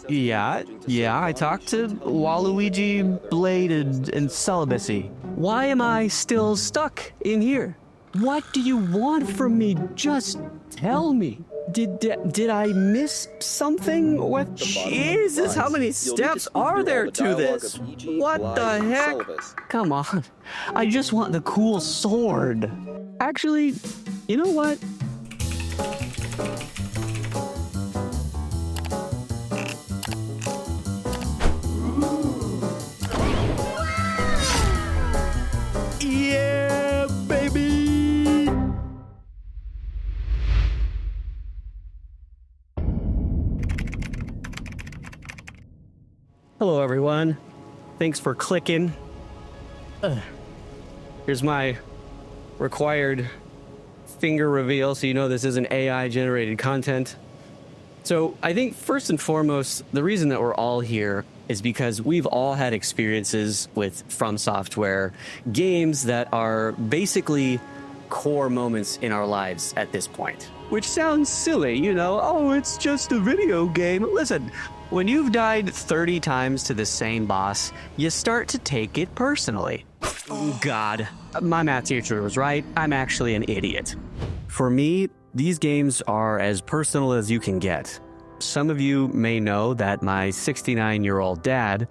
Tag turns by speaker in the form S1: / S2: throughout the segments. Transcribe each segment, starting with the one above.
S1: Yeah, I talked to Waluigi, Blade, and Celibacy. Why am I still stuck in here? What do you want from me? Just tell me. Did I miss something? What? Jesus, how many steps are there to this? What the heck? Come on. I just want the cool sword. Actually, you know what? Yeah, baby! Hello, everyone. Thanks for clicking. Here's my required finger reveal so you know this isn't AI-generated content. So I think first and foremost, the reason that we're all here is because we've all had experiences with From Software games that are basically core moments in our lives at this point. Which sounds silly, you know, oh, it's just a video game. Listen, when you've died 30 times to the same boss, you start to take it personally. Oh, God, my math teacher was right. I'm actually an idiot. For me, these games are as personal as you can get. Some of you may know that my 69-year-old dad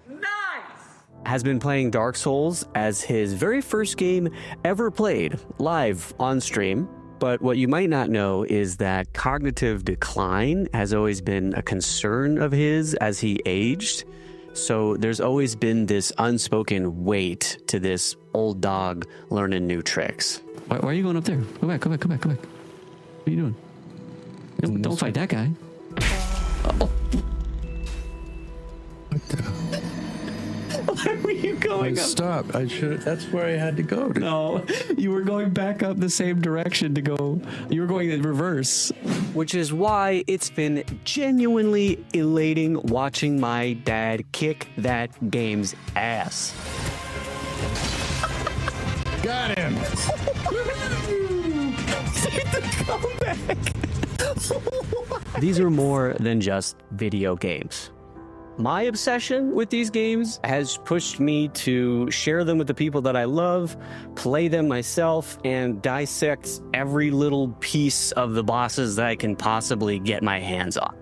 S1: has been playing Dark Souls as his very first game ever played live on stream. But what you might not know is that cognitive decline has always been a concern of his as he aged. So there's always been this unspoken weight to this old dog learning new tricks.
S2: Why are you going up there? Go back. What are you doing? Don't fight that guy. Oh.
S3: What the?
S1: Why were you going up?
S3: Stop. That's where I had to go.
S2: No, you were going back up the same direction to go. You were going in reverse.
S1: Which is why it's been genuinely elating watching my dad kick that game's ass.
S3: Got him.
S1: These are more than just video games. My obsession with these games has pushed me to share them with the people that I love, play them myself, and dissect every little piece of the bosses that I can possibly get my hands on.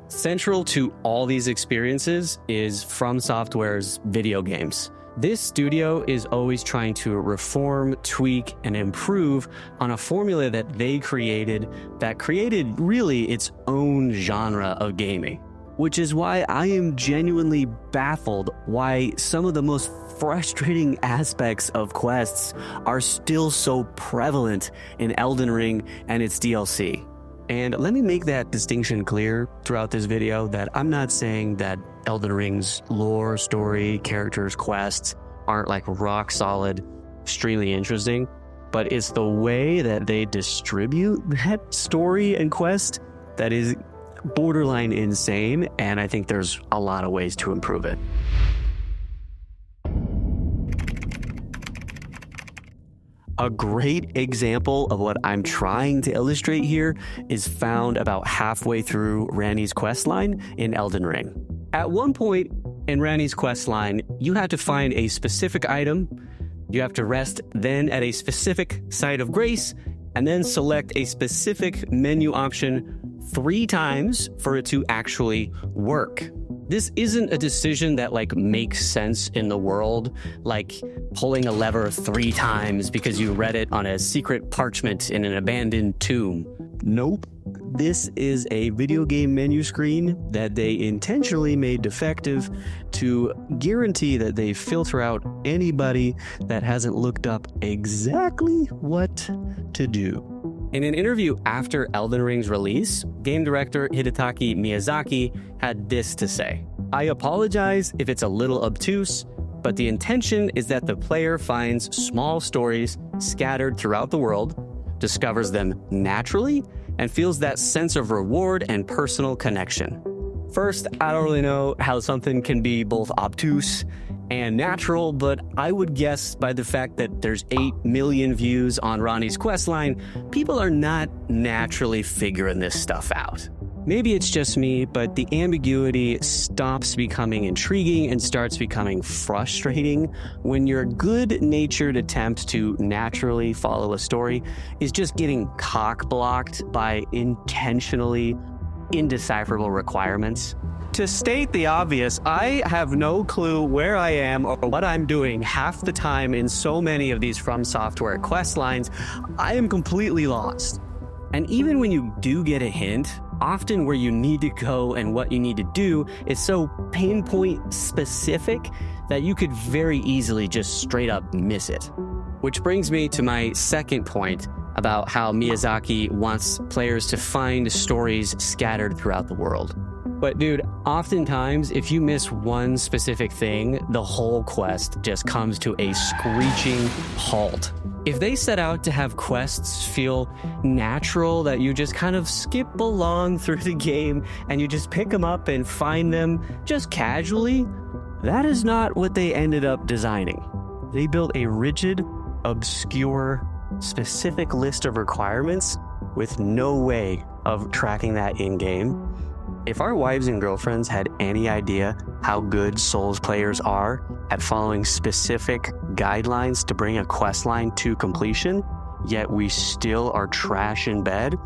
S1: Central to all these experiences is From Software's video games. This studio is always trying to reform, tweak, and improve on a formula that they created that created really its own genre of gaming. Which is why I am genuinely baffled why some of the most frustrating aspects of quests are still so prevalent in Elden Ring and its DLC. And let me make that distinction clear throughout this video that I'm not saying that Elden Ring's lore, story, characters, quests aren't like rock solid, extremely interesting, but it's the way that they distribute that story and quest that is borderline insane, and I think there's a lot of ways to improve it. A great example of what I'm trying to illustrate here is found about halfway through Ranni's questline in Elden Ring. At one point in Ranni's questline, you have to find a specific item, you have to rest then at a specific site of grace, and then select a specific menu option 3 times for it to actually work. This isn't a decision that makes sense in the world, like pulling a lever 3 times because you read it on a secret parchment in an abandoned tomb. Nope. This is a video game menu screen that they intentionally made defective to guarantee that they filter out anybody that hasn't looked up exactly what to do. In an interview after Elden Ring's release, game director Hidetaki Miyazaki had this to say: "I apologize if it's a little obtuse, but the intention is that the player finds small stories scattered throughout the world, discovers them naturally, and feels that sense of reward and personal connection." First, I don't really know how something can be both obtuse and natural, but I would guess by the fact that there's 8 million views on Ranni's questline, people are not naturally figuring this stuff out. Maybe it's just me, but the ambiguity stops becoming intriguing and starts becoming frustrating when your good-natured attempt to naturally follow a story is just getting cock-blocked by intentionally indecipherable requirements. To state the obvious, I have no clue where I am or what I'm doing half the time in so many of these From Software quest lines. I am completely lost. And even when you do get a hint, often where you need to go and what you need to do is so pinpoint specific that you could very easily just straight up miss it. Which brings me to my second point about how Miyazaki wants players to find stories scattered throughout the world. But dude, oftentimes, if you miss one specific thing, the whole quest just comes to a screeching halt. If they set out to have quests feel natural, that you just kind of skip along through the game and you just pick them up and find them just casually, that is not what they ended up designing. They built a rigid, obscure, specific list of requirements with no way of tracking that in-game. If our wives and girlfriends had any idea how good Souls players are at following specific guidelines to bring a questline to completion, yet we still are trash in bed,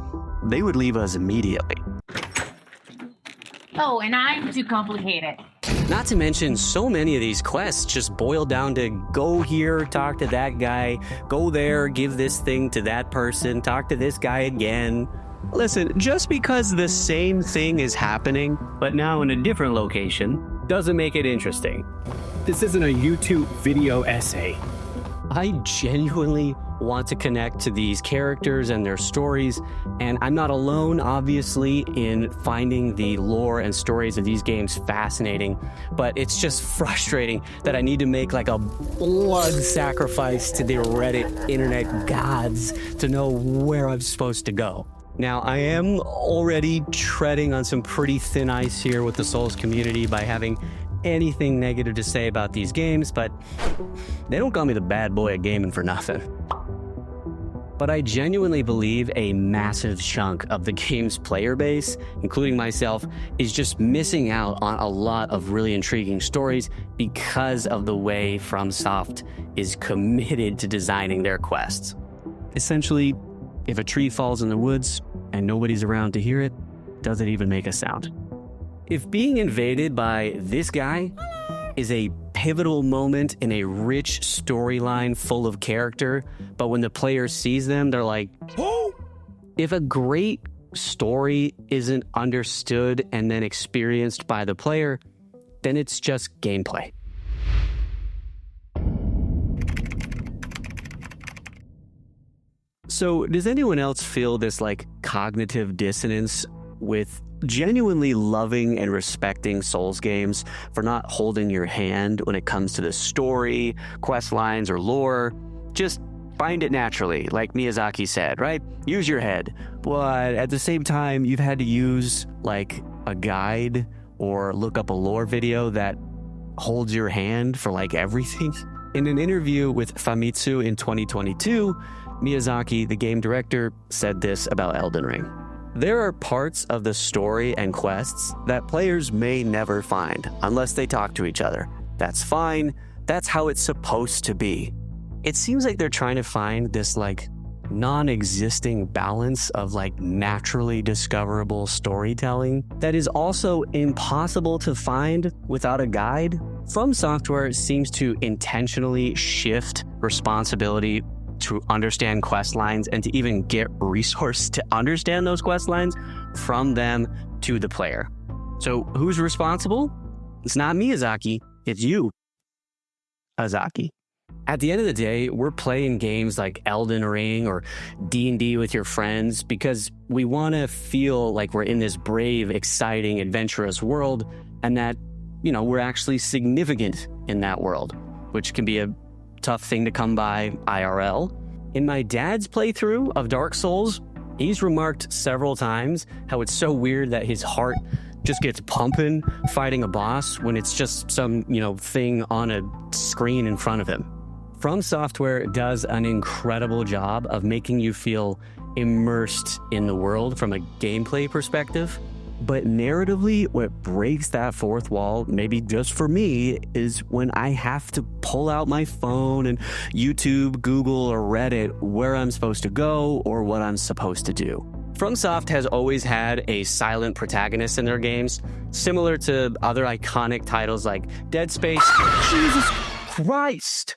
S1: they would leave us immediately.
S4: Oh, and I'm too complicated.
S1: Not to mention, so many of these quests just boil down to go here, talk to that guy, go there, give this thing to that person, talk to this guy again. Listen, just because the same thing is happening, but now in a different location, doesn't make it interesting.
S5: This isn't a YouTube video essay.
S1: I genuinely want to connect to these characters and their stories, and I'm not alone, obviously, in finding the lore and stories of these games fascinating, but it's just frustrating that I need to make like a blood sacrifice to the Reddit internet gods to know where I'm supposed to go. Now, I am already treading on some pretty thin ice here with the Souls community by having anything negative to say about these games, but they don't call me the bad boy of gaming for nothing. But I genuinely believe a massive chunk of the game's player base, including myself, is just missing out on a lot of really intriguing stories because of the way FromSoft is committed to designing their quests. Essentially, if a tree falls in the woods and nobody's around to hear it, does it even make a sound? If being invaded by this guy is a pivotal moment in a rich storyline full of character, but when the player sees them, they're like, oh! If a great story isn't understood and then experienced by the player, then it's just gameplay. So does anyone else feel this like cognitive dissonance with genuinely loving and respecting Souls games for not holding your hand when it comes to the story, quest lines, or lore? Just find it naturally, like Miyazaki said, right? Use your head. But at the same time, you've had to use like a guide or look up a lore video that holds your hand for like everything. In an interview with Famitsu in 2022, Miyazaki, the game director, said this about Elden Ring. There are parts of the story and quests that players may never find unless they talk to each other. That's fine. That's how it's supposed to be. It seems like they're trying to find this like non-existing balance of like naturally discoverable storytelling that is also impossible to find without a guide. From Software seems to intentionally shift responsibility to understand quest lines and to even get resource to understand those quest lines from them to the player. So who's responsible? It's not Miyazaki, it's you, Azaki. At the end of the day, we're playing games like Elden Ring or D&D with your friends because we want to feel like we're in this brave, exciting, adventurous world and that, you know, we're actually significant in that world, which can be a tough thing to come by IRL. In my dad's playthrough of Dark Souls, he's remarked several times how it's so weird that his heart just gets pumping fighting a boss when it's just some, thing on a screen in front of him. From Software does an incredible job of making you feel immersed in the world from a gameplay perspective. But narratively, what breaks that fourth wall, maybe just for me, is when I have to pull out my phone and YouTube, Google, or Reddit where I'm supposed to go or what I'm supposed to do. FromSoft has always had a silent protagonist in their games, similar to other iconic titles like Dead Space. Jesus Christ!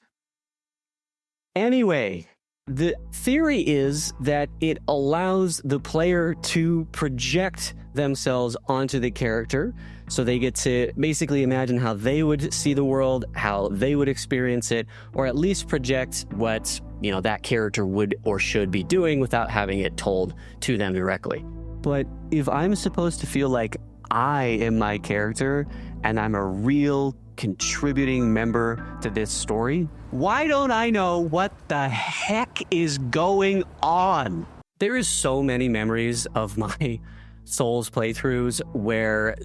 S1: Anyway, the theory is that it allows the player to project themselves onto the character, so they get to basically imagine how they would see the world, how they would experience it, or at least project what, that character would or should be doing without having it told to them directly. But if I'm supposed to feel like I am my character and I'm a real contributing member to this story, why don't I know what the heck is going on? There is so many memories of my Souls playthroughs where,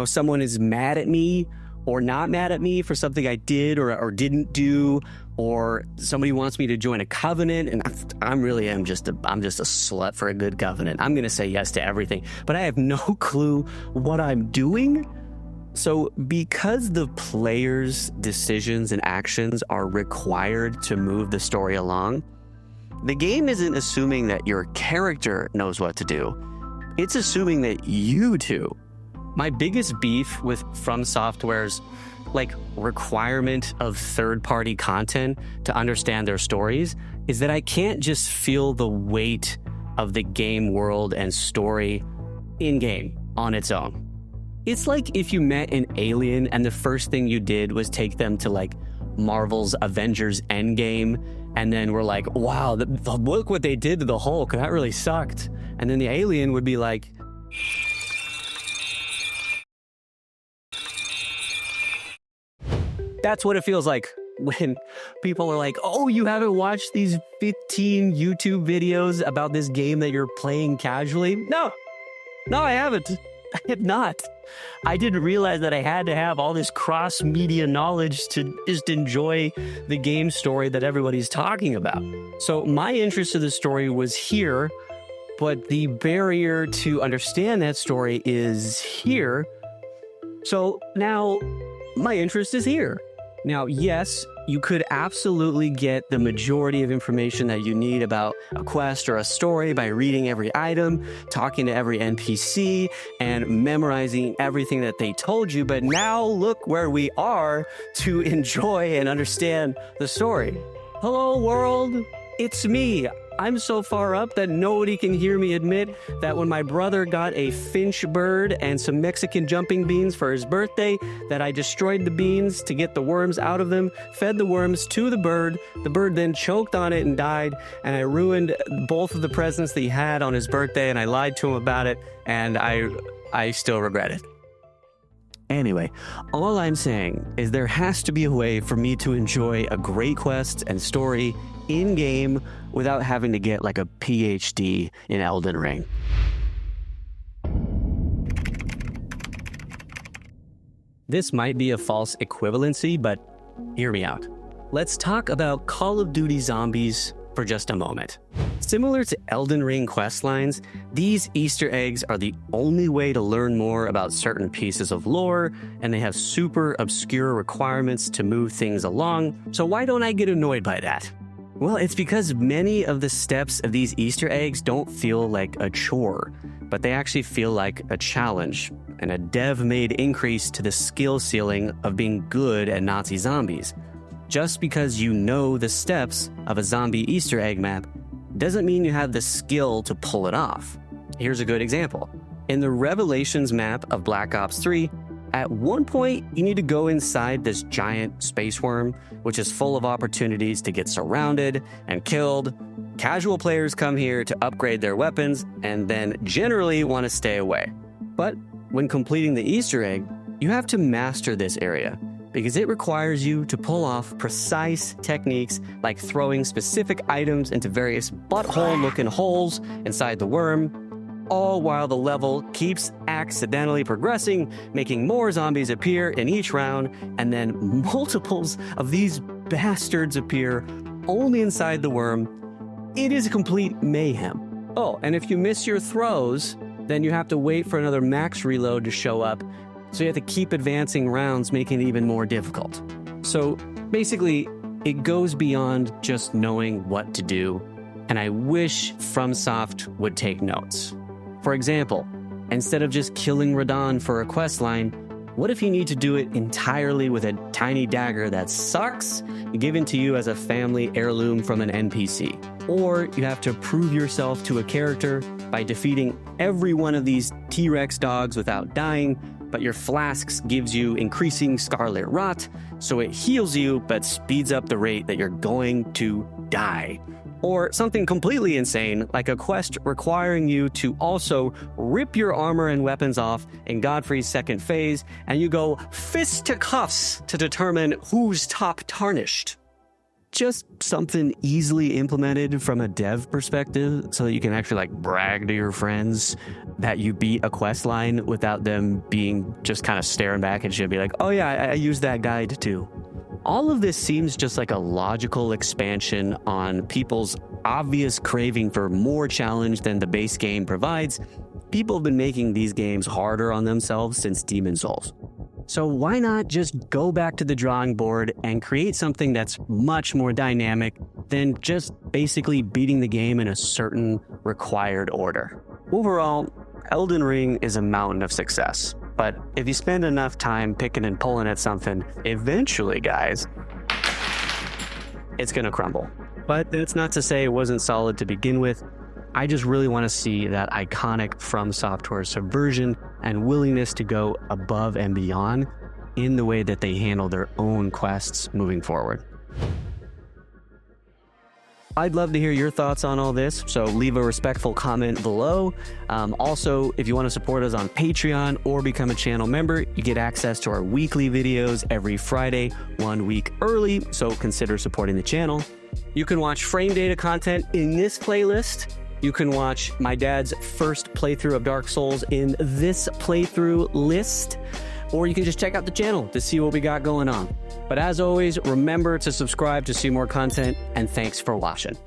S1: someone is mad at me or not mad at me for something I did or didn't do, or somebody wants me to join a covenant, and I'm just a slut for a good covenant. I'm going to say yes to everything, but I have no clue what I'm doing. So because the player's decisions and actions are required to move the story along, the game isn't assuming that your character knows what to do. It's assuming that you do. My biggest beef with From Software's requirement of third-party content to understand their stories is that I can't just feel the weight of the game world and story in-game on its own. It's like if you met an alien and the first thing you did was take them to Marvel's Avengers Endgame, and then we're like, wow, look what they did to the Hulk, that really sucked. And then the alien would be like, that's what it feels like when people are like, oh, you haven't watched these 15 YouTube videos about this game that you're playing casually? No, I haven't. I have not. I didn't realize that I had to have all this cross-media knowledge to just enjoy the game story that everybody's talking about. So my interest in the story was here, but the barrier to understand that story is here. So now my interest is here. Now, yes, you could absolutely get the majority of information that you need about a quest or a story by reading every item, talking to every NPC, and memorizing everything that they told you. But now look where we are to enjoy and understand the story. Hello, world. It's me. I'm so far up that nobody can hear me admit that when my brother got a finch bird and some Mexican jumping beans for his birthday, that I destroyed the beans to get the worms out of them, fed the worms to the bird then choked on it and died, and I ruined both of the presents that he had on his birthday, and I lied to him about it, and I still regret it. Anyway, all I'm saying is there has to be a way for me to enjoy a great quest and story in-game without having to get a PhD in Elden Ring. This might be a false equivalency, but hear me out. Let's talk about Call of Duty Zombies for just a moment. Similar to Elden Ring questlines, these Easter eggs are the only way to learn more about certain pieces of lore, and they have super obscure requirements to move things along, so why don't I get annoyed by that? Well, it's because many of the steps of these Easter eggs don't feel like a chore, but they actually feel like a challenge and a dev-made increase to the skill ceiling of being good at Nazi zombies. Just because you know the steps of a zombie Easter egg map doesn't mean you have the skill to pull it off. Here's a good example. In the Revelations map of Black Ops 3, at one point, you need to go inside this giant space worm, which is full of opportunities to get surrounded and killed. Casual players come here to upgrade their weapons and then generally want to stay away. But when completing the Easter egg, you have to master this area, because it requires you to pull off precise techniques like throwing specific items into various butthole-looking holes inside the worm, all while the level keeps accidentally progressing, making more zombies appear in each round, and then multiples of these bastards appear only inside the worm. It is complete mayhem. Oh, and if you miss your throws, then you have to wait for another max reload to show up, so you have to keep advancing rounds, making it even more difficult. So basically, it goes beyond just knowing what to do, and I wish FromSoft would take notes. For example, instead of just killing Radon for a questline, what if you need to do it entirely with a tiny dagger that sucks, given to you as a family heirloom from an NPC? Or you have to prove yourself to a character by defeating every one of these T-Rex dogs without dying, but your flasks gives you increasing scarlet rot, so it heals you but speeds up the rate that you're going to die. Or something completely insane, like a quest requiring you to also rip your armor and weapons off in Godfrey's second phase, and you go fist to cuffs to determine who's top tarnished. Just something easily implemented from a dev perspective so that you can actually brag to your friends that you beat a quest line without them being just kind of staring back at you and be like, oh yeah, I used that guide too. All of this seems just like a logical expansion on people's obvious craving for more challenge than the base game provides. People have been making these games harder on themselves since Demon's Souls. So why not just go back to the drawing board and create something that's much more dynamic than just basically beating the game in a certain required order? Overall, Elden Ring is a mountain of success. But if you spend enough time picking and pulling at something, eventually, guys, it's gonna crumble. But that's not to say it wasn't solid to begin with. I just really want to see that iconic From Software subversion and willingness to go above and beyond in the way that they handle their own quests moving forward. I'd love to hear your thoughts on all this, so leave a respectful comment below. Also, if you want to support us on Patreon or become a channel member, you get access to our weekly videos every Friday, 1 week early, so consider supporting the channel. You can watch frame data content in this playlist. You can watch my dad's first playthrough of Dark Souls in this playthrough list, or you can just check out the channel to see what we got going on. But as always, remember to subscribe to see more content, and thanks for watching.